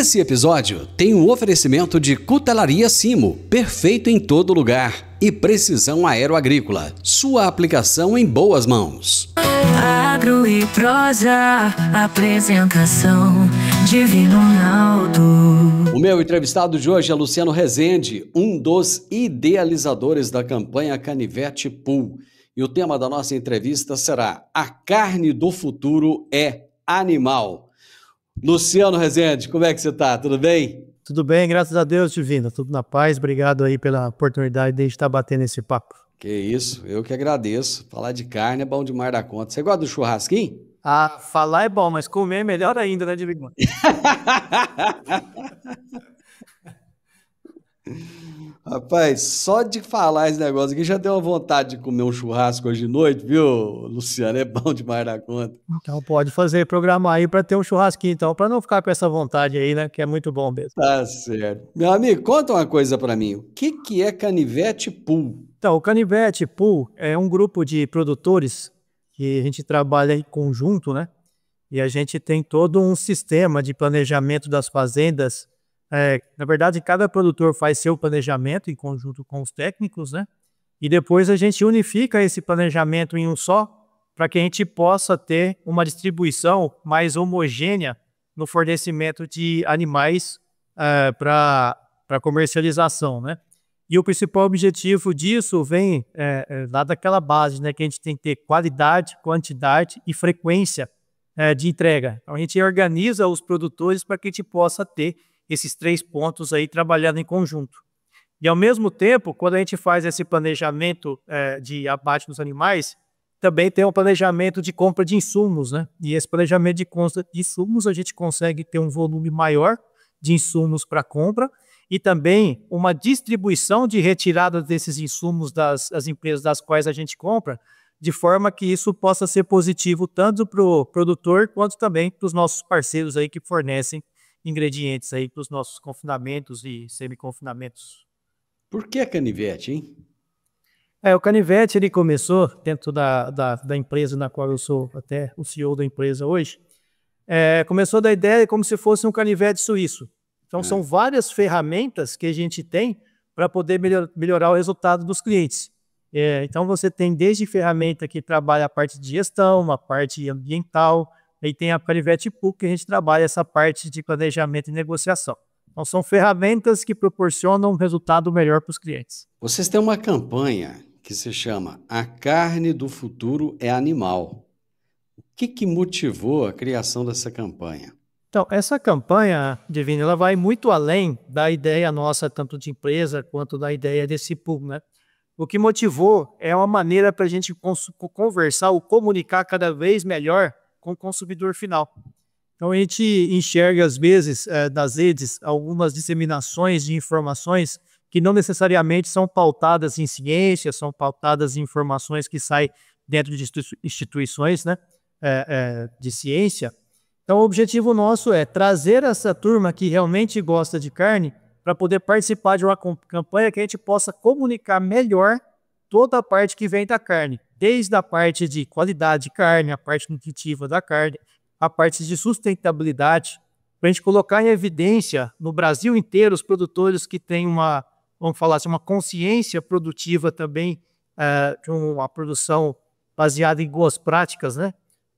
Esse episódio tem um oferecimento de Cutelaria Simo, perfeito em todo lugar, e Precisão Aeroagrícola, sua aplicação em boas mãos. Agro e prosa, apresentação Divino Ronaldo. O meu entrevistado de hoje é Luciano Rezende, um dos idealizadores da campanha Canivete Pool. E o tema da nossa entrevista será: a carne do futuro é animal. Luciano Rezende, como é que você está? Tudo bem? Tudo bem, graças a Deus, Divino. Tudo na paz. Obrigado aí pela oportunidade de estar batendo esse papo. Que isso, eu que agradeço. Falar de carne é bom demais da conta. Você gosta do churrasquinho? Ah, falar é bom, mas comer é melhor ainda, né, Divino? Rapaz, só de falar esse negócio aqui já deu uma vontade de comer um churrasco hoje de noite, viu, Luciano? É bom demais da conta. Então pode fazer, programar aí para ter um churrasquinho, então, para não ficar com essa vontade aí, né, que é muito bom mesmo. Tá certo. Meu amigo, conta uma coisa para mim. O que é Canivete Pool? Então, o Canivete Pool é um grupo de produtores que a gente trabalha em conjunto, né? E a gente tem todo um sistema de planejamento das fazendas. Na verdade, cada produtor faz seu planejamento em conjunto com os técnicos, né? E depois a gente unifica esse planejamento em um só, para que a gente possa ter uma distribuição mais homogênea no fornecimento de animais para comercialização, né? E o principal objetivo disso vem lá daquela base, né? Que a gente tem que ter qualidade, quantidade e frequência de entrega. Então a gente organiza os produtores para que a gente possa ter esses 3 pontos aí trabalhando em conjunto. E ao mesmo tempo, quando a gente faz esse planejamento de abate dos animais, também tem um planejamento de compra de insumos, né? E esse planejamento de compra de insumos, a gente consegue ter um volume maior de insumos para compra e também uma distribuição de retirada desses insumos das empresas das quais a gente compra, de forma que isso possa ser positivo tanto para o produtor quanto também para os nossos parceiros aí que fornecem ingredientes aí para os nossos confinamentos e semi-confinamentos. Por que canivete, hein? O Canivete ele começou dentro da empresa na qual eu sou até o CEO da empresa hoje. Começou da ideia como se fosse um canivete suíço. Então são várias ferramentas que a gente tem para poder melhorar o resultado dos clientes. Então você tem desde ferramenta que trabalha a parte de gestão, a parte ambiental, aí tem a Canivete Pool, que a gente trabalha essa parte de planejamento e negociação. Então, são ferramentas que proporcionam um resultado melhor para os clientes. Vocês têm uma campanha que se chama A Carne do Futuro é Animal. O que motivou a criação dessa campanha? Então, essa campanha, Divino, ela vai muito além da ideia nossa, tanto de empresa, quanto da ideia desse pool, né? O que motivou é uma maneira para a gente conversar ou comunicar cada vez melhor com o consumidor final. Então a gente enxerga às vezes nas redes algumas disseminações de informações que não necessariamente são pautadas em ciência, são pautadas em informações que saem dentro de instituições, né, de ciência. Então o objetivo nosso é trazer essa turma que realmente gosta de carne para poder participar de uma campanha que a gente possa comunicar melhor toda a parte que vem da carne, desde a parte de qualidade de carne, a parte nutritiva da carne, a parte de sustentabilidade, para a gente colocar em evidência no Brasil inteiro os produtores que têm vamos falar assim, uma consciência produtiva também, de uma produção baseada em boas práticas, né?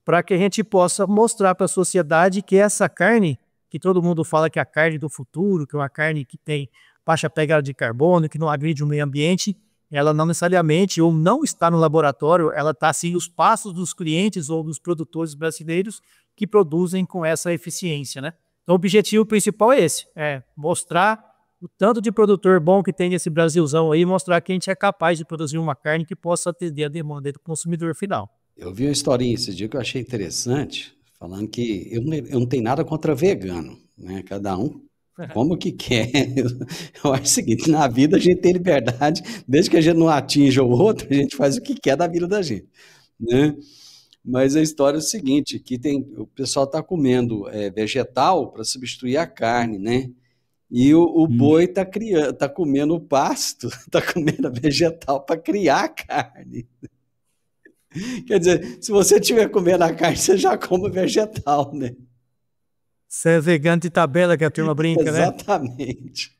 Para que a gente possa mostrar para a sociedade que essa carne, que todo mundo fala que é a carne do futuro, que é uma carne que tem baixa pegada de carbono, que não agride o meio ambiente, ela não necessariamente, ou não está no laboratório, ela está assim nos passos dos clientes ou dos produtores brasileiros que produzem com essa eficiência, né? Então o objetivo principal é esse, mostrar o tanto de produtor bom que tem nesse Brasilzão aí, mostrar que a gente é capaz de produzir uma carne que possa atender a demanda do consumidor final. Eu vi uma historinha esse dia que eu achei interessante, falando que eu não tenho nada contra vegano, né? Cada um como que quer. Eu acho o seguinte, na vida a gente tem liberdade, desde que a gente não atinja o outro, a gente faz o que quer da vida da gente, né? Mas a história é o seguinte, que o pessoal está comendo vegetal para substituir a carne, né? E o boi tá comendo o pasto, está comendo a vegetal para criar a carne. Quer dizer, se você estiver comendo a carne, você já come vegetal, né? Você é vegano de tabela que a turma brinca, né? Exatamente.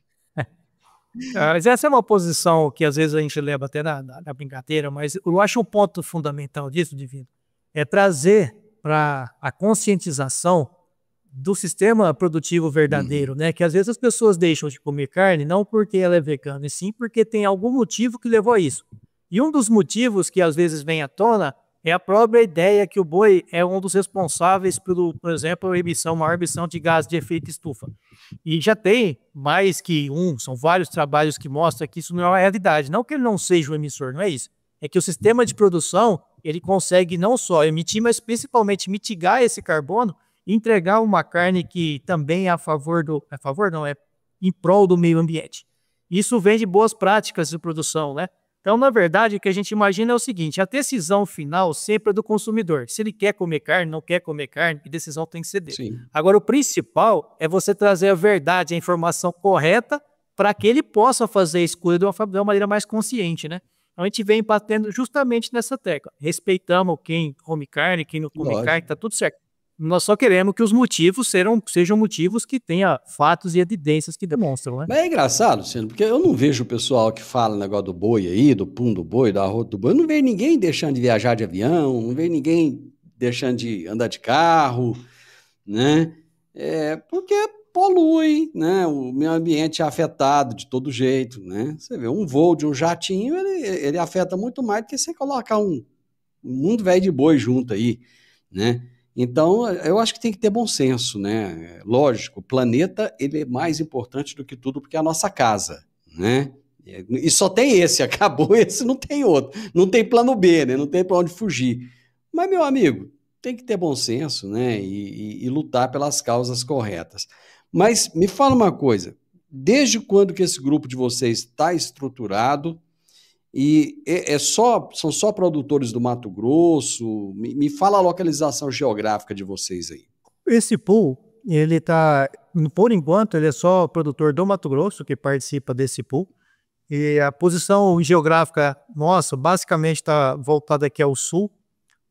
Mas essa é uma posição que às vezes a gente leva até na brincadeira, mas eu acho um ponto fundamental disso, Divino, é trazer para a conscientização do sistema produtivo verdadeiro, né? Que às vezes as pessoas deixam de comer carne não porque ela é vegana, e sim porque tem algum motivo que levou a isso. E um dos motivos que às vezes vem à tona é a própria ideia que o boi é um dos responsáveis por exemplo, a maior emissão de gás de efeito estufa. E já tem mais que são vários trabalhos que mostram que isso não é uma realidade. Não que ele não seja um emissor, não é isso. É que o sistema de produção, ele consegue não só emitir, mas principalmente mitigar esse carbono e entregar uma carne que também é é em prol do meio ambiente. Isso vem de boas práticas de produção, né? Então, na verdade, o que a gente imagina é o seguinte, a decisão final sempre é do consumidor. Se ele quer comer carne, não quer comer carne, a decisão tem que ser dele. Sim. Agora, o principal é você trazer a verdade, a informação correta, para que ele possa fazer a escolha de uma maneira mais consciente, né? Então, a gente vem batendo justamente nessa tecla. Respeitamos quem come carne, quem não come Lógico. carne, está tudo certo. Nós só queremos que os motivos sejam motivos que tenham fatos e evidências que demonstram, né? Mas é engraçado, Luciano, porque eu não vejo o pessoal que fala o negócio do boi aí, do pum do boi, da arroz do boi. Eu não vejo ninguém deixando de viajar de avião, não vejo ninguém deixando de andar de carro, né? Porque polui, né? O meio ambiente é afetado de todo jeito, né? Você vê, um voo de um jatinho, ele afeta muito mais do que você colocar um mundo velho de boi junto aí, né? Então, eu acho que tem que ter bom senso, né? Lógico, o planeta, ele é mais importante do que tudo, porque é a nossa casa, né? E só tem esse, acabou esse, não tem outro. Não tem plano B, né? Não tem para onde fugir. Mas, meu amigo, tem que ter bom senso, né? E lutar pelas causas corretas. Mas me fala uma coisa, desde quando que esse grupo de vocês está estruturado? E são só produtores do Mato Grosso? Me fala a localização geográfica de vocês aí. Esse pool, ele tá, por enquanto, ele é só produtor do Mato Grosso que participa desse pool. E a posição geográfica nossa, basicamente, está voltada aqui ao sul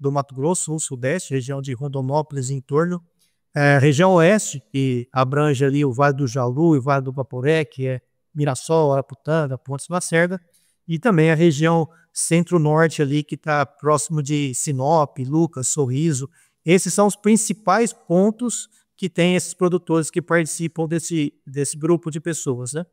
do Mato Grosso, sul-sudeste, região de Rondonópolis e em torno. Região oeste, que abrange ali o Vale do Jaú e o Vale do Vaporé, que é Mirassol, Araputanga, Pontes Lacerda. E também a região centro-norte ali, que está próximo de Sinop, Lucas, Sorriso. Esses são os principais pontos que tem esses produtores que participam desse grupo de pessoas, né?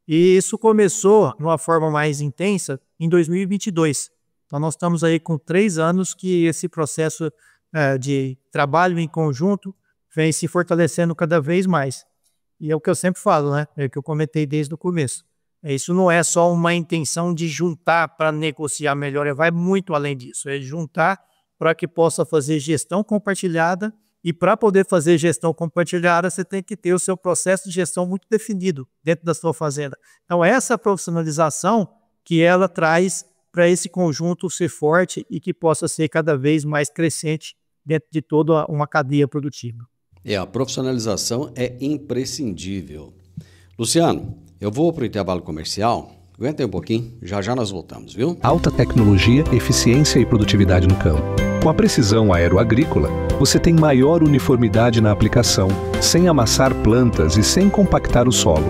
E isso começou de uma forma mais intensa em 2022. Então, nós estamos aí com 3 anos que esse processo de trabalho em conjunto vem se fortalecendo cada vez mais. E é o que eu sempre falo, né? É o que eu comentei desde o começo. Isso não é só uma intenção de juntar para negociar melhor, vai muito além disso. É juntar para que possa fazer gestão compartilhada, e para poder fazer gestão compartilhada, você tem que ter o seu processo de gestão muito definido dentro da sua fazenda. Então, essa profissionalização que ela traz para esse conjunto ser forte e que possa ser cada vez mais crescente dentro de toda uma cadeia produtiva. A profissionalização é imprescindível. Luciano, eu vou para o intervalo comercial. Aguenta aí um pouquinho, já nós voltamos, viu? Alta tecnologia, eficiência e produtividade no campo. Com a precisão aeroagrícola, você tem maior uniformidade na aplicação, sem amassar plantas e sem compactar o solo.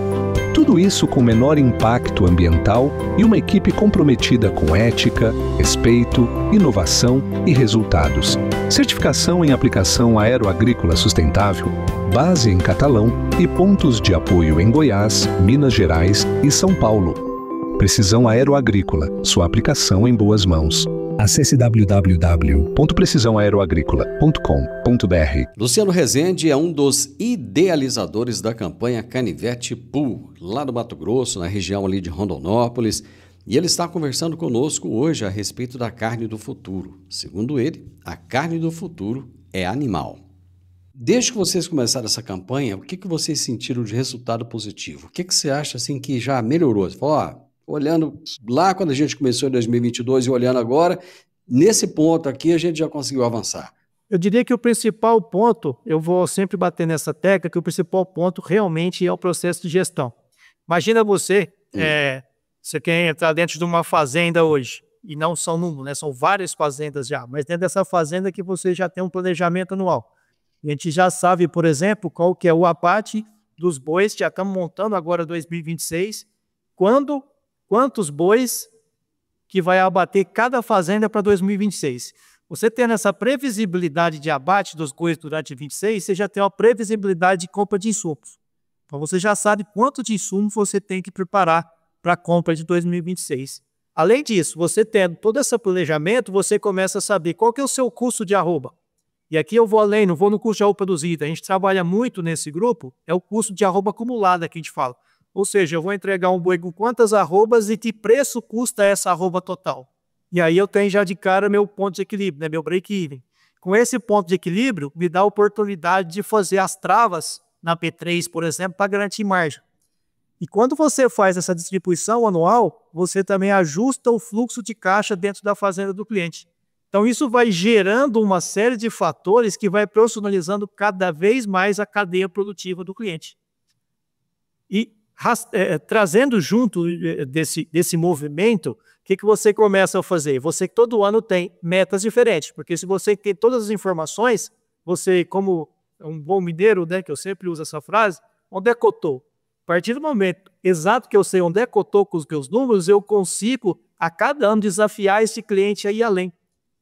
Tudo isso com menor impacto ambiental e uma equipe comprometida com ética, respeito, inovação e resultados. Certificação em aplicação aeroagrícola sustentável, base em Catalão e pontos de apoio em Goiás, Minas Gerais e São Paulo. Precisão Aeroagrícola, sua aplicação em boas mãos. Acesse www.precisaoaeroagricola.com.br. Luciano Rezende é um dos idealizadores da campanha Canivete Pool, lá do Mato Grosso, na região ali de Rondonópolis, e ele está conversando conosco hoje a respeito da carne do futuro. Segundo ele, a carne do futuro é animal. Desde que vocês começaram essa campanha, o que vocês sentiram de resultado positivo? O que você acha assim que já melhorou? Você falou, olhando lá quando a gente começou em 2022 e olhando agora, nesse ponto aqui a gente já conseguiu avançar. Eu diria que o principal ponto, eu vou sempre bater nessa tecla, que o principal ponto realmente é o processo de gestão. Imagina você quer entrar dentro de uma fazenda hoje, e não são números, né? São várias fazendas já, mas dentro dessa fazenda que você já tem um planejamento anual. A gente já sabe, por exemplo, qual que é o abate dos bois, já estamos montando agora 2026, quantos bois que vai abater cada fazenda para 2026. Você tendo essa previsibilidade de abate dos bois durante 26, você já tem uma previsibilidade de compra de insumos. Então você já sabe quanto de insumo você tem que preparar para a compra de 2026. Além disso, você tendo todo esse planejamento, você começa a saber qual que é o seu custo de arroba. E aqui eu vou além, não vou no custo de arroba produzida. A gente trabalha muito nesse grupo, é o custo de arroba acumulada que a gente fala. Ou seja, eu vou entregar um boi com quantas arrobas e que preço custa essa arroba total. E aí eu tenho já de cara meu ponto de equilíbrio, né, meu break-even. Com esse ponto de equilíbrio, me dá a oportunidade de fazer as travas na P3, por exemplo, para garantir margem. E quando você faz essa distribuição anual, você também ajusta o fluxo de caixa dentro da fazenda do cliente. Então isso vai gerando uma série de fatores que vai profissionalizando cada vez mais a cadeia produtiva do cliente. E trazendo junto desse movimento, o que você começa a fazer? Você todo ano tem metas diferentes, porque se você tem todas as informações, você, como um bom mineiro, né, que eu sempre uso essa frase, onde é que eu estou? A partir do momento exato que eu sei onde é que eu estou com os meus números, eu consigo, a cada ano, desafiar esse cliente a ir além.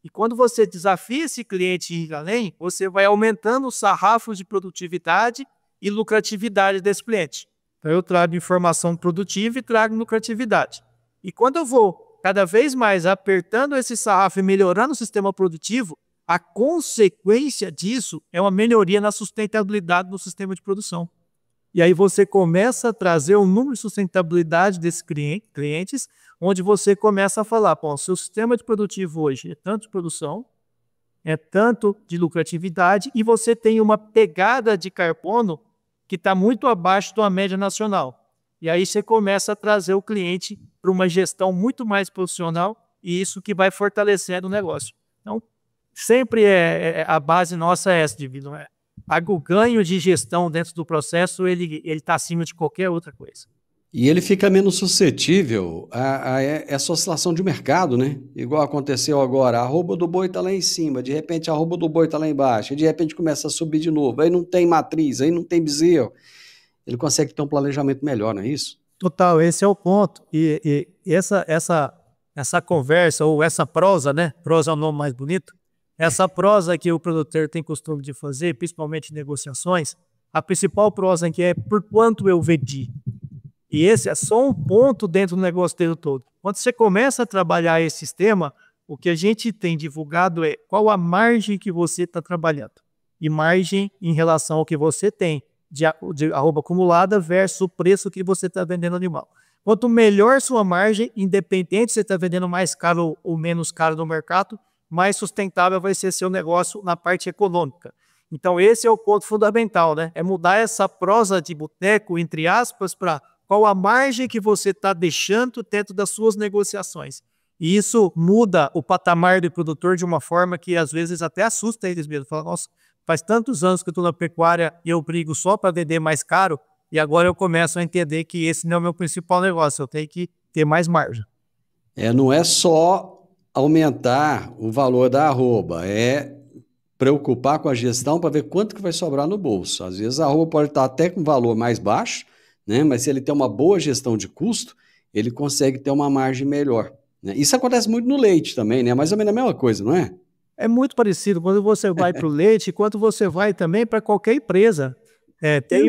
E quando você desafia esse cliente a ir além, você vai aumentando o sarrafo de produtividade e lucratividade desse cliente. Então eu trago informação produtiva e trago lucratividade. E quando eu vou cada vez mais apertando esse sarrafo e melhorando o sistema produtivo, a consequência disso é uma melhoria na sustentabilidade do sistema de produção. E aí você começa a trazer um número de sustentabilidade desses clientes, onde você começa a falar, bom, seu sistema de produtivo hoje é tanto de produção, é tanto de lucratividade, e você tem uma pegada de carbono que está muito abaixo da média nacional. E aí você começa a trazer o cliente para uma gestão muito mais profissional, e isso que vai fortalecendo o negócio. Então, sempre a base nossa é essa, Divino. O ganho de gestão dentro do processo, ele está acima de qualquer outra coisa. E ele fica menos suscetível a essa oscilação de mercado, né? Igual aconteceu agora, a arroba do boi está lá em cima, de repente a arroba do boi está lá embaixo, e de repente começa a subir de novo, aí não tem matriz, aí não tem bezerro. Ele consegue ter um planejamento melhor, não é isso? Total, esse é o ponto. E essa conversa, ou essa prosa, né? Prosa é o nome mais bonito. Essa prosa que o produtor tem costume de fazer, principalmente em negociações, a principal prosa que é por quanto eu vendi. E esse é só um ponto dentro do negócio dele todo. Quando você começa a trabalhar esse sistema, o que a gente tem divulgado é qual a margem que você está trabalhando. E margem em relação ao que você tem de arroba acumulada versus o preço que você está vendendo no animal. Quanto melhor sua margem, independente se você está vendendo mais caro ou menos caro no mercado, mais sustentável vai ser seu negócio na parte econômica. Então esse é o ponto fundamental, né? É mudar essa prosa de boteco, entre aspas, para qual a margem que você está deixando dentro das suas negociações. E isso muda o patamar do produtor de uma forma que às vezes até assusta eles mesmos. Fala, nossa, faz tantos anos que eu estou na pecuária e eu brigo só para vender mais caro, e agora eu começo a entender que esse não é o meu principal negócio, eu tenho que ter mais margem. Não é só aumentar o valor da arroba, é preocupar com a gestão para ver quanto que vai sobrar no bolso. Às vezes a arroba pode estar até com valor mais baixo, né? Mas se ele tem uma boa gestão de custo, ele consegue ter uma margem melhor, né? Isso acontece muito no leite também, né? Mais ou menos a mesma coisa, não é? É muito parecido quando você vai para o leite, quando você vai também para qualquer empresa. Tem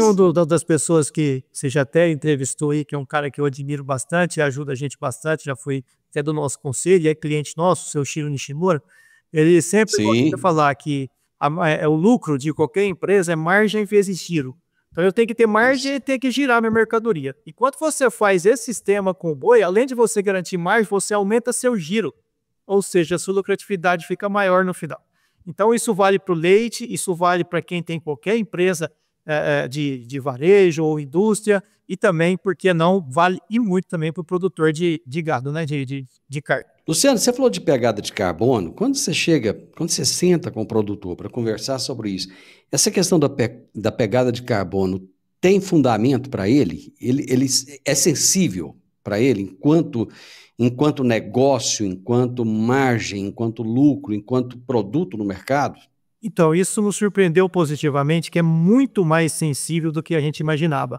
das pessoas que você já até entrevistou aí, que é um cara que eu admiro bastante, ajuda a gente bastante, já foi até do nosso conselho, é cliente nosso, o seu Shiro Nishimura. Ele sempre gosta de falar que o lucro de qualquer empresa é margem vezes giro. Então eu tenho que ter margem e tenho que girar minha mercadoria. E quando você faz esse sistema com o boi, além de você garantir margem, você aumenta seu giro. Ou seja, a sua lucratividade fica maior no final. Então isso vale para o leite, isso vale para quem tem qualquer empresa de varejo ou indústria, e também, por que não, vale e muito também para o produtor de gado, né, de carne. Luciano, você falou de pegada de carbono. Quando você senta com o produtor para conversar sobre isso, essa questão da pegada de carbono tem fundamento para ele? Ele é sensível para ele enquanto negócio, enquanto margem, enquanto lucro, enquanto produto no mercado? Então, isso nos surpreendeu positivamente, que é muito mais sensível do que a gente imaginava.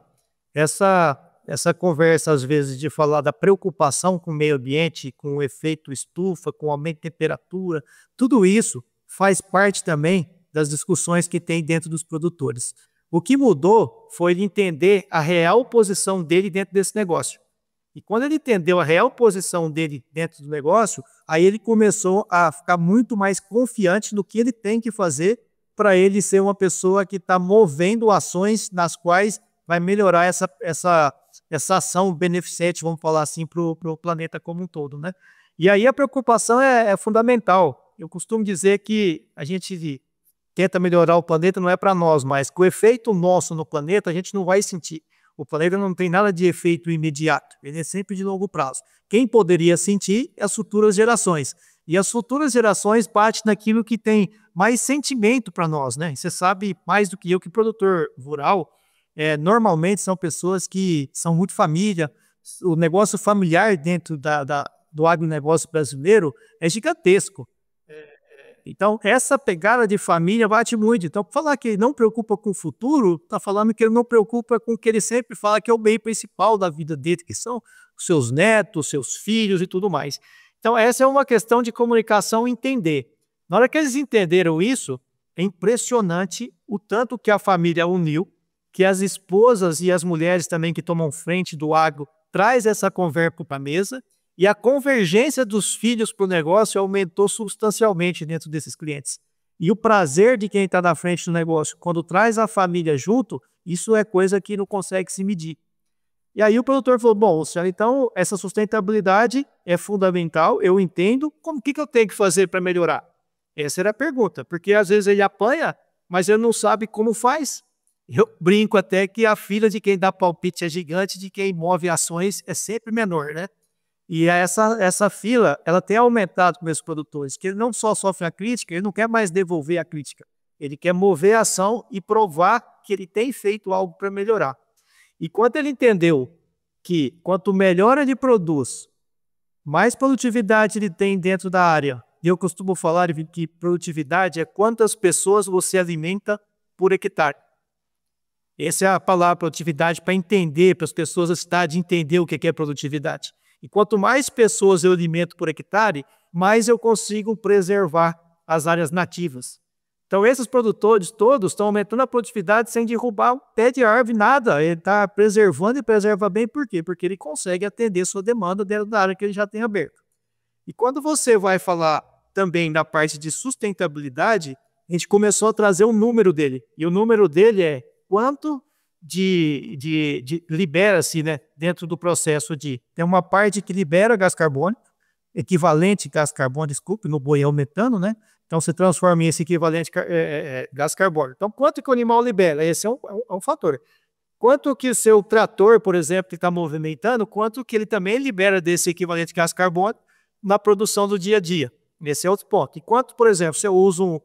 Essa conversa, às vezes, de falar da preocupação com o meio ambiente, com o efeito estufa, com o aumento de temperatura, tudo isso faz parte também das discussões que tem dentro dos produtores. O que mudou foi ele entender a real posição dele dentro desse negócio. E quando ele entendeu a real posição dele dentro do negócio, aí ele começou a ficar muito mais confiante no que ele tem que fazer para ele ser uma pessoa que está movendo ações nas quais vai melhorar essa ação beneficente, vamos falar assim, para o planeta como um todo, né? E aí a preocupação é fundamental. Eu costumo dizer que a gente tenta melhorar o planeta não é para nós, mas que o efeito nosso no planeta a gente não vai sentir. O planeta não tem nada de efeito imediato, ele é sempre de longo prazo. Quem poderia sentir é as futuras gerações. E as futuras gerações partem naquilo que tem mais sentimento para nós, né? Você sabe mais do que eu que produtor rural, normalmente são pessoas que são muito família. O negócio familiar dentro do agronegócio brasileiro é gigantesco. Então, essa pegada de família bate muito. Então, falar que ele não preocupa com o futuro, está falando que ele não preocupa com o que ele sempre fala que é o bem principal da vida dele, que são os seus netos, seus filhos e tudo mais. Então, essa é uma questão de comunicação entender. Na hora que eles entenderam isso, é impressionante o tanto que a família uniu, que as esposas e as mulheres também que tomam frente do agro traz essa conversa para a mesa, e a convergência dos filhos para o negócio aumentou substancialmente dentro desses clientes. E o prazer de quem está na frente do negócio, quando traz a família junto, isso é coisa que não consegue se medir. E aí o produtor falou, bom, Luciano, então essa sustentabilidade é fundamental, eu entendo, o que eu tenho que fazer para melhorar? Essa era a pergunta, porque às vezes ele apanha, mas ele não sabe como faz. Eu brinco até que a fila de quem dá palpite é gigante, de quem move ações é sempre menor, né? E essa fila, ela tem aumentado com meus produtores, que ele não só sofre a crítica, ele não quer mais devolver a crítica. Ele quer mover a ação e provar que ele tem feito algo para melhorar. E quando ele entendeu que quanto melhor ele produz, mais produtividade ele tem dentro da área. E eu costumo falar que produtividade é quantas pessoas você alimenta por hectare. Essa é a palavra produtividade para entender, para as pessoas da cidade entender o que é produtividade. E quanto mais pessoas eu alimento por hectare, mais eu consigo preservar as áreas nativas. Então, esses produtores todos estão aumentando a produtividade sem derrubar um pé de árvore, nada. Ele está preservando e preserva bem, por quê? Porque ele consegue atender sua demanda dentro da área que ele já tem aberto. E quando você vai falar também da parte de sustentabilidade, a gente começou a trazer o número dele. E o número dele é quanto libera-se, né, dentro do processo de... Tem uma parte que libera gás carbônico, equivalente gás carbônico, desculpe, no boi é o metano, né? Então você transforma em esse equivalente gás carbônico. Então quanto que o animal libera? Esse é um fator. Quanto que o seu trator, por exemplo, que está movimentando, quanto que ele também libera desse equivalente gás carbônico na produção do dia a dia. Esse é outro ponto. E quanto, por exemplo, se eu uso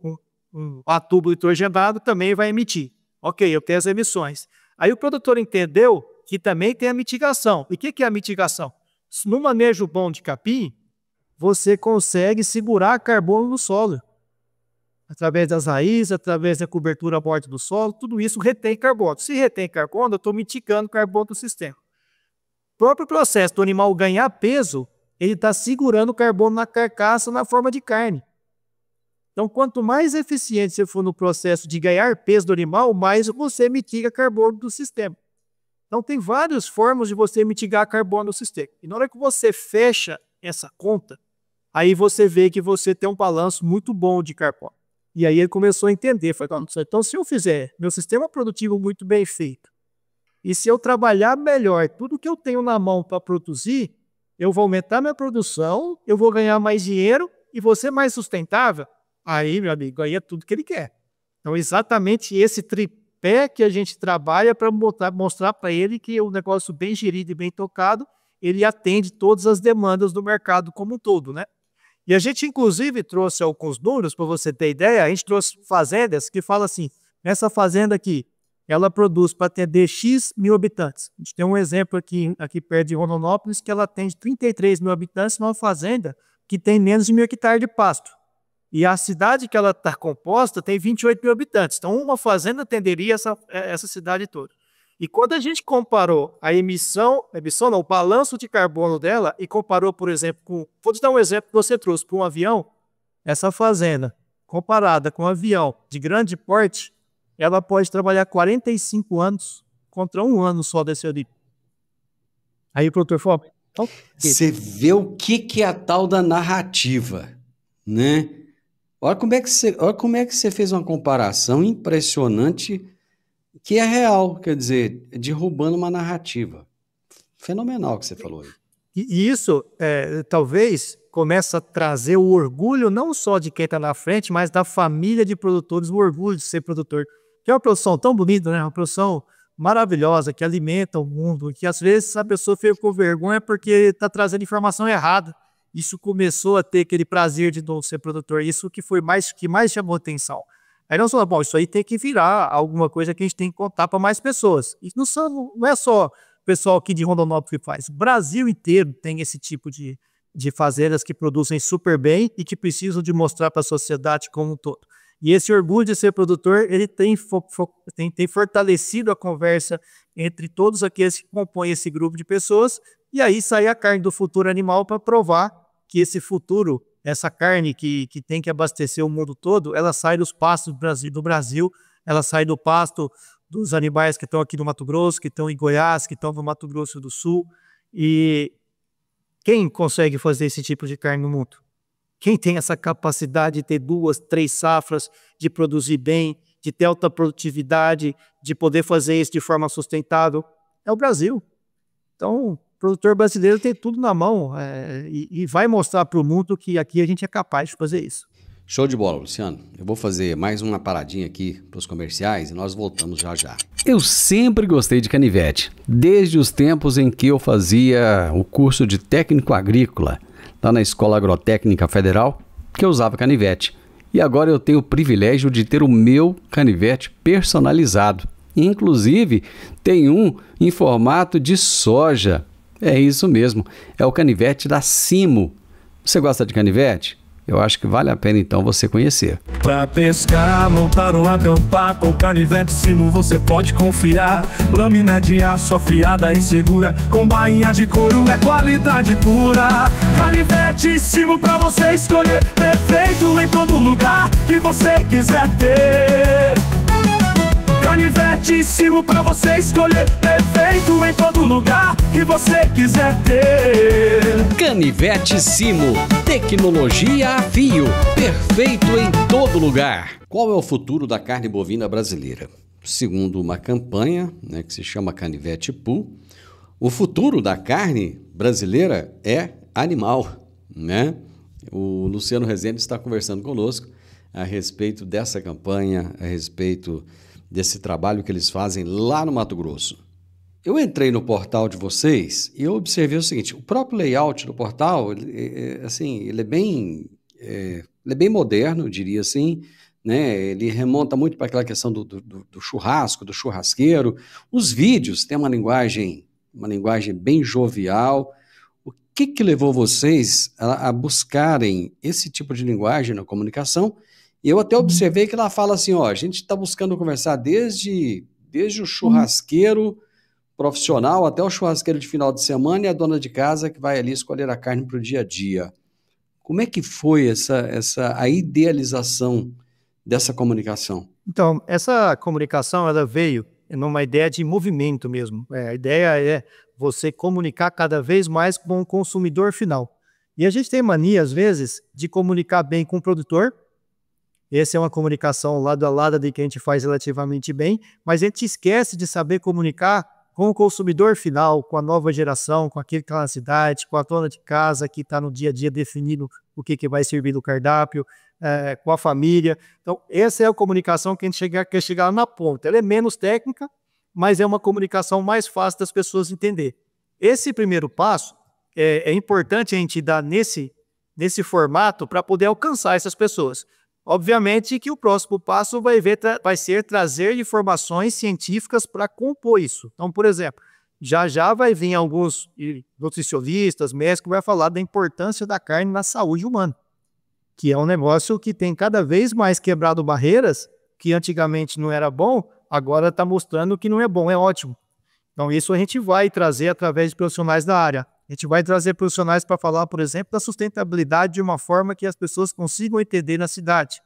um tubo hidrogenado, também vai emitir. Ok, eu tenho as emissões. Aí o produtor entendeu que também tem a mitigação. E o que é a mitigação? No manejo bom de capim, você consegue segurar carbono no solo. Através das raízes, através da cobertura à borda do solo, tudo isso retém carbono. Se retém carbono, eu estou mitigando carbono do sistema. O próprio processo do animal ganhar peso, ele está segurando carbono na carcaça na forma de carne. Então, quanto mais eficiente você for no processo de ganhar peso do animal, mais você mitiga carbono do sistema. Então, tem várias formas de você mitigar carbono no sistema. E na hora que você fecha essa conta, aí você vê que você tem um balanço muito bom de carbono. E aí ele começou a entender, falou, então se eu fizer meu sistema produtivo muito bem feito, e se eu trabalhar melhor tudo que eu tenho na mão para produzir, eu vou aumentar minha produção, eu vou ganhar mais dinheiro e vou ser mais sustentável. Aí, meu amigo, aí é tudo que ele quer. Então, exatamente esse tripé que a gente trabalha para mostrar para ele que o negócio bem gerido e bem tocado, ele atende todas as demandas do mercado como um todo, né? E a gente, inclusive, trouxe alguns números, para você ter ideia, a gente trouxe fazendas que falam assim, nessa fazenda aqui, ela produz para atender X mil habitantes. A gente tem um exemplo aqui perto de Rondonópolis, que ela atende 33 mil habitantes numa fazenda que tem menos de 1.000 hectares de pasto. E a cidade que ela está composta tem 28 mil habitantes. Então, uma fazenda atenderia essa cidade toda. E quando a gente comparou o balanço de carbono dela e comparou, por exemplo, vou te dar um exemplo que você trouxe, para um avião, essa fazenda, comparada com um avião de grande porte, ela pode trabalhar 45 anos contra 1 ano só desse ali. Aí o produtor falou, você vê o que é a tal da narrativa, né? Olha como é que você fez uma comparação impressionante que é real, quer dizer, derrubando uma narrativa. Fenomenal que você falou aí. E isso, talvez, começa a trazer o orgulho não só de quem está na frente, mas da família de produtores, o orgulho de ser produtor. Que é uma produção tão bonita, né? Uma produção maravilhosa, que alimenta o mundo, que às vezes a pessoa fica com vergonha porque está trazendo informação errada. Isso começou a ter aquele prazer de não ser produtor. Isso que mais chamou atenção. Aí nós falamos, bom, isso aí tem que virar alguma coisa que a gente tem que contar para mais pessoas. Isso não é só o pessoal aqui de Rondonópolis que faz. O Brasil inteiro tem esse tipo de fazendas que produzem super bem e que precisam de mostrar para a sociedade como um todo. E esse orgulho de ser produtor, ele tem fortalecido a conversa entre todos aqueles que compõem esse grupo de pessoas, e aí sai a carne do futuro animal para provar que esse futuro, essa carne que tem que abastecer o mundo todo, ela sai dos pastos do Brasil, ela sai do pasto dos animais que estão aqui no Mato Grosso, que estão em Goiás, que estão no Mato Grosso do Sul. E quem consegue fazer esse tipo de carne no mundo? Quem tem essa capacidade de ter 2, 3 safras, de produzir bem, de ter alta produtividade, de poder fazer isso de forma sustentável? É o Brasil. Então, o produtor brasileiro tem tudo na mão e vai mostrar para o mundo que aqui a gente é capaz de fazer isso. Show de bola, Luciano. Eu vou fazer mais uma paradinha aqui para os comerciais e nós voltamos já já. Eu sempre gostei de canivete, desde os tempos em que eu fazia o curso de técnico agrícola, lá na Escola Agrotécnica Federal, que eu usava canivete. E agora eu tenho o privilégio de ter o meu canivete personalizado. Inclusive, tem um em formato de soja. É isso mesmo, é o canivete da Simo. Você gosta de canivete? Eu acho que vale a pena então você conhecer. Pra pescar, montar ou acampar, com canivete Simo você pode confiar. Lâmina de aço afiada e segura, com bainha de couro é qualidade pura. Canivete Simo pra você escolher, perfeito em todo lugar que você quiser ter. Canivete Simo pra você escolher, perfeito em todo lugar que você quiser ter. Canivete Simo, tecnologia a fio, perfeito em todo lugar. Qual é o futuro da carne bovina brasileira? Segundo uma campanha, que se chama Canivete Pool, o futuro da carne brasileira é animal, né? O Luciano Rezende está conversando conosco a respeito dessa campanha, a respeito desse trabalho que eles fazem lá no Mato Grosso. Eu entrei no portal de vocês e eu observei o seguinte: o próprio layout do portal, ele é bem moderno, eu diria assim, né? Ele remonta muito para aquela questão do churrasco, do churrasqueiro. Os vídeos têm uma linguagem bem jovial. O que levou vocês a buscarem esse tipo de linguagem na comunicação? E eu até observei que ela fala assim, a gente está buscando conversar desde o churrasqueiro profissional até o churrasqueiro de final de semana e a dona de casa que vai ali escolher a carne para o dia a dia. Como é que foi a idealização dessa comunicação? Então, essa comunicação ela veio numa ideia de movimento mesmo. A ideia é você comunicar cada vez mais com o consumidor final. E a gente tem mania, às vezes, de comunicar bem com o produtor. Essa é uma comunicação lado a lado de que a gente faz relativamente bem, mas a gente esquece de saber comunicar com o consumidor final, com a nova geração, com aquela cidade, com a dona de casa que está no dia a dia definindo o que vai servir no cardápio, com a família. Então, essa é a comunicação que a gente quer chegar na ponta. Ela é menos técnica, mas é uma comunicação mais fácil das pessoas entender. Esse primeiro passo é importante a gente dar nesse formato para poder alcançar essas pessoas. Obviamente que o próximo passo vai ser trazer informações científicas para compor isso. Então, por exemplo, já vai vir alguns nutricionistas, médicos, que vai falar da importância da carne na saúde humana. que é um negócio que tem cada vez mais quebrado barreiras, que antigamente não era bom, agora está mostrando que não é bom, é ótimo. Então isso a gente vai trazer através de profissionais da área. A gente vai trazer profissionais para falar, por exemplo, da sustentabilidade de uma forma que as pessoas consigam entender na cidade.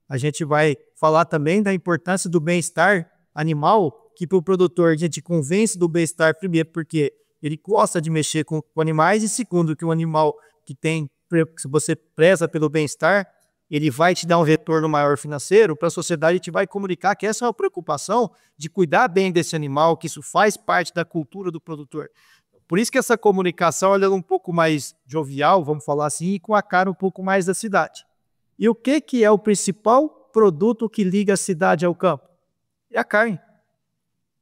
A gente vai falar também da importância do bem-estar animal, que para o produtor a gente convence do bem-estar, primeiro, porque ele gosta de mexer com animais, e segundo, que o animal que tem, se você preza pelo bem-estar, ele vai te dar um retorno maior financeiro. Para a sociedade, a gente vai comunicar que essa é uma preocupação de cuidar bem desse animal, que isso faz parte da cultura do produtor. Por isso que essa comunicação ela é um pouco mais jovial, vamos falar assim, e com a cara um pouco mais da cidade. E o que é o principal produto que liga a cidade ao campo? É a carne.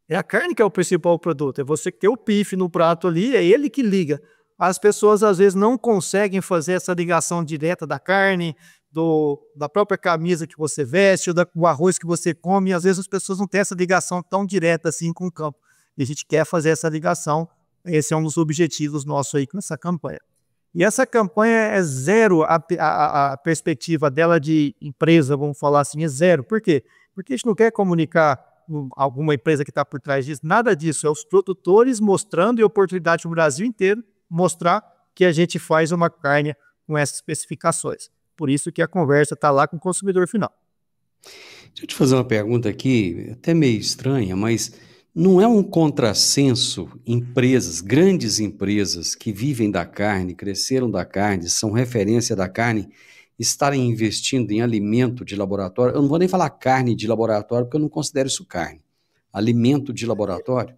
É a carne que é o principal produto. É você ter o bife no prato ali, é ele que liga. As pessoas às vezes não conseguem fazer essa ligação direta da carne, da própria camisa que você veste, ou do arroz que você come, e às vezes as pessoas não têm essa ligação tão direta assim com o campo. E a gente quer fazer essa ligação. Esse é um dos objetivos nossos aí com essa campanha. E essa campanha é zero, a perspectiva dela de empresa, vamos falar assim, é zero. Por quê? Porque a gente não quer comunicar alguma empresa que está por trás disso, nada disso. É os produtores mostrando, e oportunidade no Brasil inteiro, mostrar que a gente faz uma carne com essas especificações. Por isso que a conversa está lá com o consumidor final. Deixa eu te fazer uma pergunta aqui, até meio estranha, mas não é um contrassenso empresas, grandes empresas que vivem da carne, cresceram da carne, são referência da carne, estarem investindo em alimento de laboratório? Eu não vou nem falar carne de laboratório, porque eu não considero isso carne. Alimento de laboratório?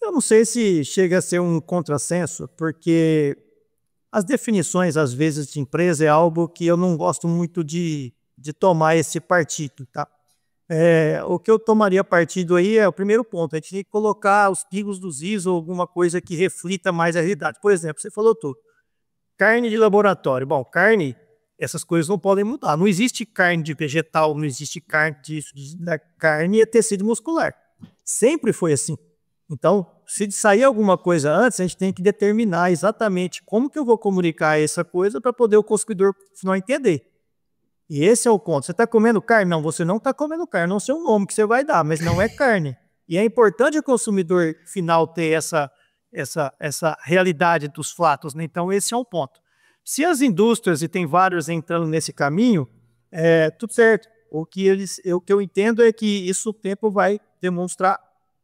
Eu não sei se chega a ser um contrassenso, porque as definições, às vezes, de empresa é algo que eu não gosto muito de tomar esse partido, tá? O que eu tomaria partido aí é o primeiro ponto, a gente tem que colocar os pingos dos is ou alguma coisa que reflita mais a realidade. Por exemplo, você falou tudo. Carne de laboratório. Bom, carne, essas coisas não podem mudar. Não existe carne de vegetal, não existe carne disso. Da carne é tecido muscular. Sempre foi assim. Então, se sair alguma coisa antes, a gente tem que determinar exatamente como que eu vou comunicar essa coisa para poder o consumidor final entender. E esse é o ponto. Você está comendo carne? Não, você não está comendo carne. Não sei o nome que você vai dar, mas não é carne. E é importante o consumidor final ter essa realidade dos fatos, né? Então, esse é um ponto. Se as indústrias, e tem vários entrando nesse caminho, tudo certo. O que eu entendo é que isso o tempo vai demonstrar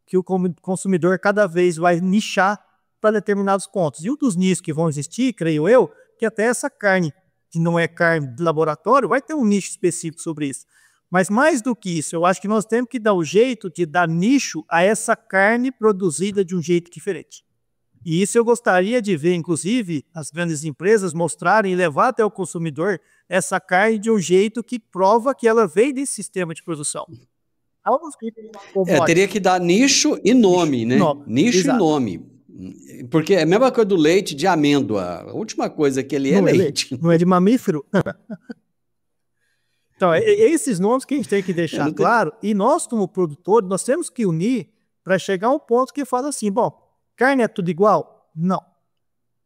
que o consumidor cada vez vai nichar para determinados pontos. E um dos nichos que vão existir, creio eu, que até essa carne, que não é carne de laboratório, vai ter um nicho específico sobre isso. Mas mais do que isso, eu acho que nós temos que dar o jeito de dar nicho a essa carne produzida de um jeito diferente. E isso eu gostaria de ver, inclusive, as grandes empresas mostrarem e levar até o consumidor essa carne de um jeito que prova que ela veio desse sistema de produção. Teria que dar nicho e nome, né? Nicho exato. E nome. Porque é a mesma coisa do leite de amêndoa. A última coisa que ele é leite. Não é de mamífero? Então, esses nomes que a gente tem que deixar claro. E nós, como produtores, nós temos que unir para chegar a um ponto que fala assim, bom, carne é tudo igual? Não.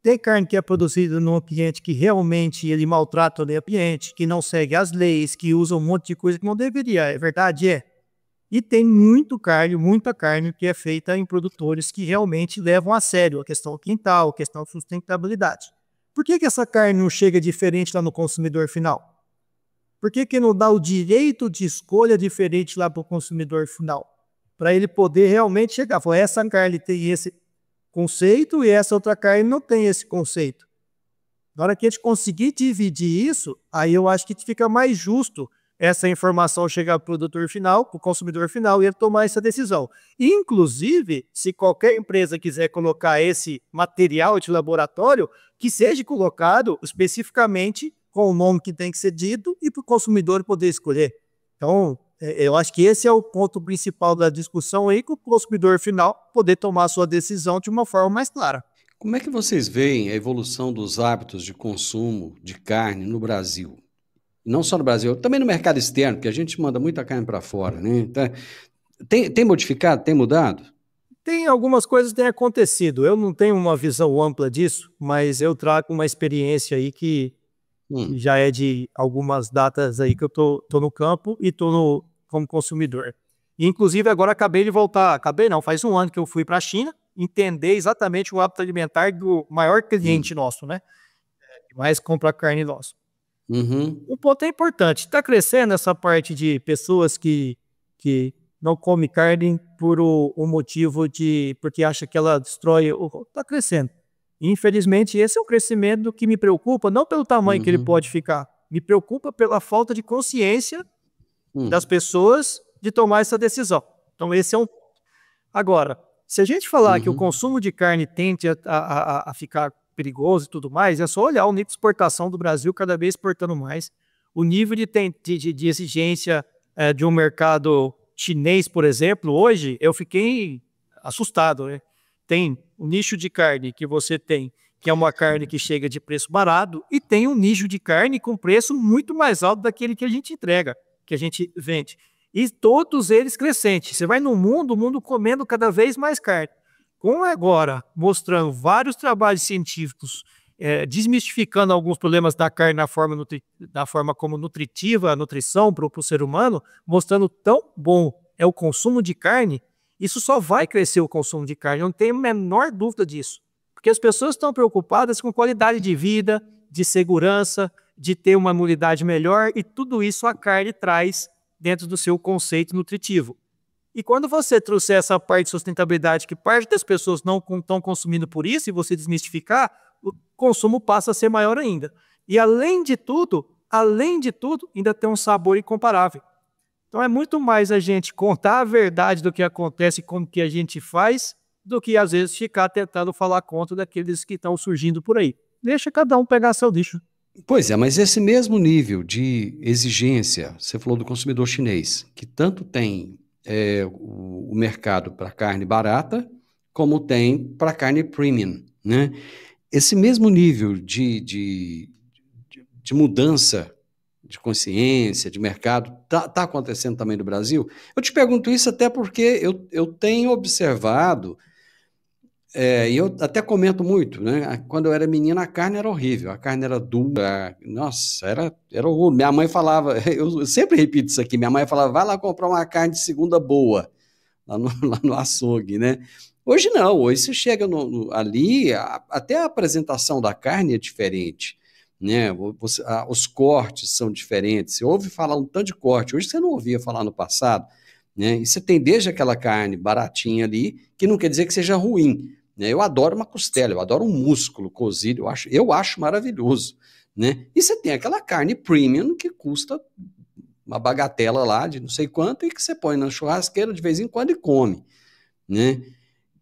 Tem carne que é produzida num ambiente que realmente ele maltrata o meio ambiente, que não segue as leis, que usa um monte de coisa que não deveria. É verdade? É. E tem muita carne que é feita em produtores que realmente levam a sério a questão ambiental, a questão de sustentabilidade. Por que essa carne não chega diferente lá no consumidor final? Por que não dá o direito de escolha diferente lá para o consumidor final? Para ele poder realmente chegar. Falar, essa carne tem esse conceito e essa outra carne não tem esse conceito. Na hora que a gente conseguir dividir isso, aí eu acho que fica mais justo essa informação chegar para o produtor final, para o consumidor final, e ele tomar essa decisão. Inclusive, se qualquer empresa quiser colocar esse material de laboratório, que seja colocado especificamente com o nome que tem que ser dito e para o consumidor poder escolher. Então, eu acho que esse é o ponto principal da discussão aí, com o consumidor final poder tomar a sua decisão de uma forma mais clara. Como é que vocês veem a evolução dos hábitos de consumo de carne no Brasil? Não só no Brasil, também no mercado externo, porque a gente manda muita carne para fora, né? Então, tem modificado, tem mudado? Tem algumas coisas que têm acontecido. Eu não tenho uma visão ampla disso, mas eu trago uma experiência aí que Já é de algumas datas aí que eu tô no campo e tô como consumidor. E, inclusive, agora acabei de voltar, faz um ano que eu fui para a China, entender exatamente o hábito alimentar do maior cliente nosso, né? Que mais compra carne nosso. O ponto é importante, está crescendo essa parte de pessoas que não comem carne por o motivo porque acha que ela destrói, está crescendo. Infelizmente, esse é um crescimento que me preocupa, não pelo tamanho que ele pode ficar, me preocupa pela falta de consciência das pessoas de tomar essa decisão. Então, esse é um ponto. Agora, se a gente falar que o consumo de carne tende a ficar perigoso e tudo mais, é só olhar o nível de exportação do Brasil cada vez exportando mais, o nível de exigência de um mercado chinês, por exemplo. Hoje eu fiquei assustado, né? Tem um nicho de carne que você tem, que é uma carne que chega de preço barato, e tem um nicho de carne com preço muito mais alto daquele que a gente entrega, que a gente vende. E todos eles crescentes. Você vai no mundo, o mundo comendo cada vez mais carne. Com agora mostrando vários trabalhos científicos desmistificando alguns problemas da carne da forma como nutritiva, a nutrição para o ser humano, mostrando tão bom é o consumo de carne, isso só vai crescer o consumo de carne, eu não tenho a menor dúvida disso. Porque as pessoas estão preocupadas com qualidade de vida, de segurança, de ter uma imunidade melhor, e tudo isso a carne traz dentro do seu conceito nutritivo. E quando você trouxer essa parte de sustentabilidade, que parte das pessoas não estão consumindo por isso, e você desmistificar, o consumo passa a ser maior ainda. E além de tudo, ainda tem um sabor incomparável. Então é muito mais a gente contar a verdade do que acontece com o que a gente faz, do que às vezes ficar tentando falar contra daqueles que estão surgindo por aí. Deixa cada um pegar seu lixo. Pois é, mas esse mesmo nível de exigência, você falou do consumidor chinês, que tanto tem o mercado para carne barata, como tem para carne premium, né? Esse mesmo nível de mudança de consciência, de mercado, tá acontecendo também no Brasil? Eu te pergunto isso até porque eu tenho observado, e eu até comento muito, né? Quando eu era menina, a carne era horrível, a carne era dura, nossa, era horror. Minha mãe falava, eu sempre repito isso aqui, minha mãe falava, vai lá comprar uma carne de segunda boa, lá no açougue, né? Hoje não, hoje você chega ali, até a apresentação da carne é diferente, né? Os cortes são diferentes, você ouve falar um tanto de corte, hoje você não ouvia falar no passado, né? E você tem desde aquela carne baratinha ali, que não quer dizer que seja ruim, né? Eu adoro uma costela, eu adoro um músculo cozido, eu acho maravilhoso, né? E você tem aquela carne premium que custa uma bagatela lá de não sei quanto e que você põe na churrasqueira de vez em quando e come, né?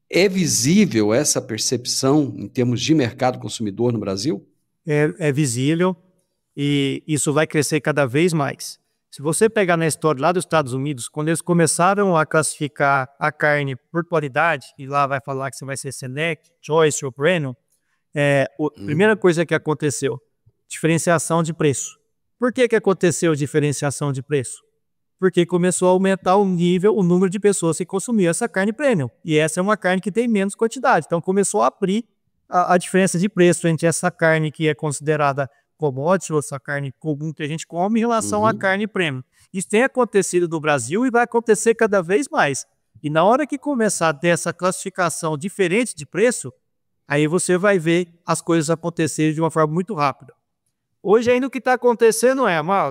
É visível essa percepção em termos de mercado consumidor no Brasil? É visível e isso vai crescer cada vez mais. Se você pegar na história lá dos Estados Unidos, quando eles começaram a classificar a carne por qualidade, e lá vai falar que você vai ser Select, Choice ou Premium, a primeira coisa que aconteceu, diferenciação de preço. Por que aconteceu diferenciação de preço? Porque começou a aumentar o número de pessoas que consumiam essa carne premium. E essa é uma carne que tem menos quantidade. Então começou a abrir a diferença de preço entre essa carne que é considerada commodity, ou essa carne comum que a gente come, em relação à carne premium. Isso tem acontecido no Brasil e vai acontecer cada vez mais. E na hora que começar a ter essa classificação diferente de preço, aí você vai ver as coisas acontecerem de uma forma muito rápida. Hoje ainda o que está acontecendo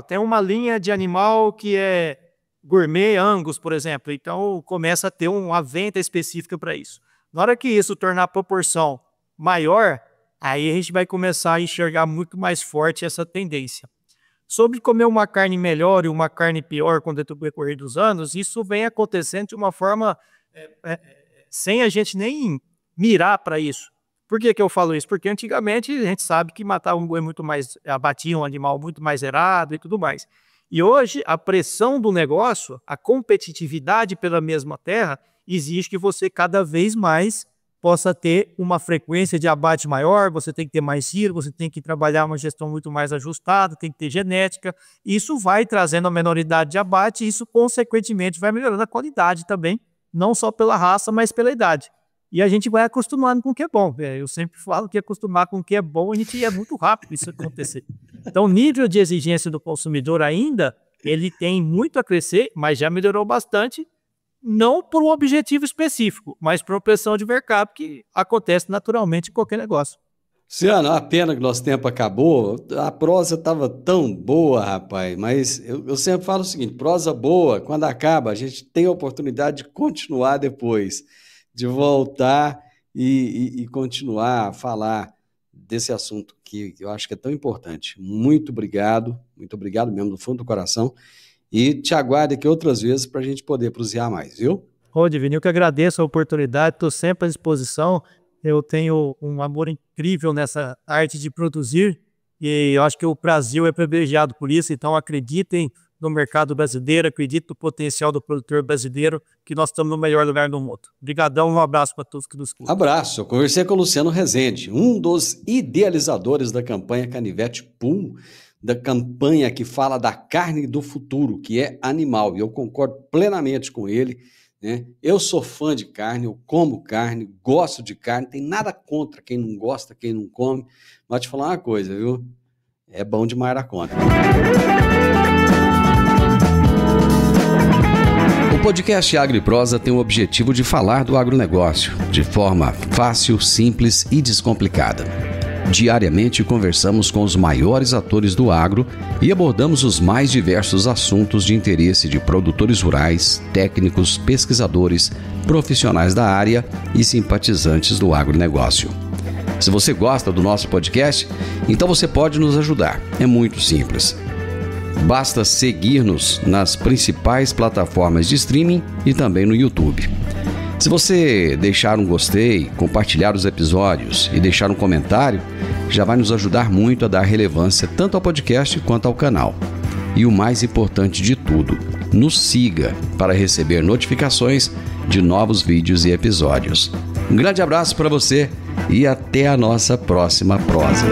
tem uma linha de animal que é gourmet Angus, por exemplo, então começa a ter uma venda específica para isso. Na hora que isso tornar a proporção maior, aí a gente vai começar a enxergar muito mais forte essa tendência. Sobre comer uma carne melhor e uma carne pior com o decorrer dos anos, isso vem acontecendo de uma forma sem a gente nem mirar para isso. Por que eu falo isso? Porque antigamente a gente sabe que matar um boi muito mais, abatia um animal muito mais zerado e tudo mais. E hoje a pressão do negócio, a competitividade pela mesma terra, exige que você cada vez mais possa ter uma frequência de abate maior, você tem que ter mais giro, você tem que trabalhar uma gestão muito mais ajustada, tem que ter genética. Isso vai trazendo a menoridade de abate e isso, consequentemente, vai melhorando a qualidade também, não só pela raça, mas pela idade. E a gente vai acostumando com o que é bom. Eu sempre falo que acostumar com o que é bom, a gente é muito rápido isso acontecer. Então, o nível de exigência do consumidor ainda, ele tem muito a crescer, mas já melhorou bastante, não por um objetivo específico, mas por uma pressão de mercado que acontece naturalmente em qualquer negócio. Luciano, a pena que nosso tempo acabou. A prosa estava tão boa, rapaz, mas eu sempre falo o seguinte, prosa boa, quando acaba, a gente tem a oportunidade de continuar depois, de voltar e continuar a falar desse assunto que eu acho que é tão importante. Muito obrigado mesmo, do fundo do coração, e te aguardo aqui outras vezes para a gente poder prosear mais, viu? Ô, Divino, eu que agradeço a oportunidade, estou sempre à disposição, eu tenho um amor incrível nessa arte de produzir, e eu acho que o Brasil é privilegiado por isso, então acreditem no mercado brasileiro, acreditem no potencial do produtor brasileiro, que nós estamos no melhor lugar do mundo. Obrigadão, um abraço para todos que nos escutam. Abraço, eu conversei com o Luciano Rezende, um dos idealizadores da campanha Canivete Pum, da campanha que fala da carne do futuro, que é animal, e eu concordo plenamente com ele, né? Eu sou fã de carne, eu como carne, gosto de carne, tem nada contra quem não gosta, quem não come, mas vou te falar uma coisa, viu? É bom demais da conta. O podcast Agro e Prosa tem o objetivo de falar do agronegócio de forma fácil, simples e descomplicada. Diariamente conversamos com os maiores atores do agro e abordamos os mais diversos assuntos de interesse de produtores rurais, técnicos, pesquisadores, profissionais da área e simpatizantes do agronegócio. Se você gosta do nosso podcast, então você pode nos ajudar. É muito simples. Basta seguir-nos nas principais plataformas de streaming e também no YouTube. Se você deixar um gostei, compartilhar os episódios e deixar um comentário, já vai nos ajudar muito a dar relevância tanto ao podcast quanto ao canal. E o mais importante de tudo, nos siga para receber notificações de novos vídeos e episódios. Um grande abraço para você e até a nossa próxima prosa.